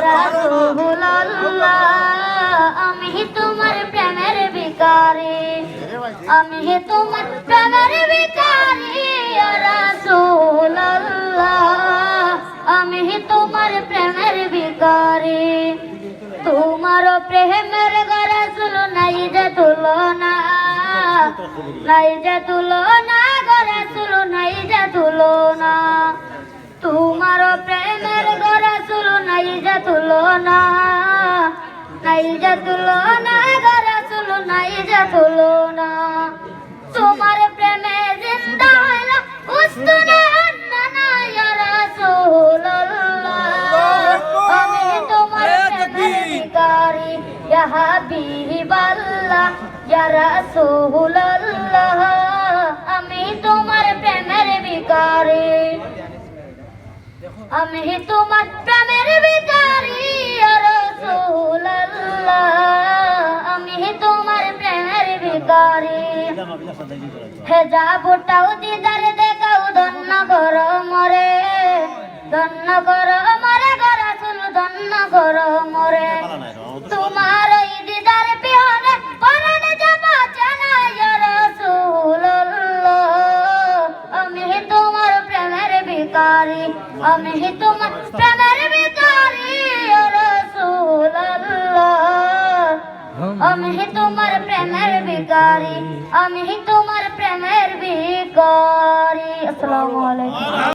রাসূলুল্লাহ আমি তোমার প্রেমের ভিখারি আমি তোমার প্রেমের ভিখারি ইয়া রাসূলুল্লাহ আমি তোমার প্রেমের ভিখারি তোমার প্রেমের রাসূল নাই যে তুলনা নাই যে তুলনা গো রাসূল নাই যে তুলনা তোমার প্রেমের রাসূল নাই যে তুলনা নাই যে তুলনা গো রাসূল নাই যে তুলনা তোমার প্রেমে জিন্দা হইল উস্তুনে আন্নানা ইয়া রাসূলুল্লাহ আমি তোমার প্রেমের ভিখারি ইয়া হাবিবাল্লাহ ইয়া রাসূলুল্লাহ আমি তোমার প্রেমের ভিখারি আমি তোমার প্রেমের ভিখারি ইয়া রাসূলুল্লাহ আমি তোমার প্রেমের ভিখারি হেজাবটাও দিদার দেখাও ধন্য কর মরে ধন্য কর মরে গো রাসূল ধন্য কর মরে তোমার ওই দিদার বিহনে পরাণ যাবা জানা ইয়া রাসূলুল্লাহ আমি তোমার প্রেমের ভিখারি আমি তোমার প্রেমের ভিখারি ইয়া রাসূলুল্লাহ আমি তোমার প্রেমের ভিখারি আমি তোমার প্রেমের ভিখারি আসসালামু আলাইকুম।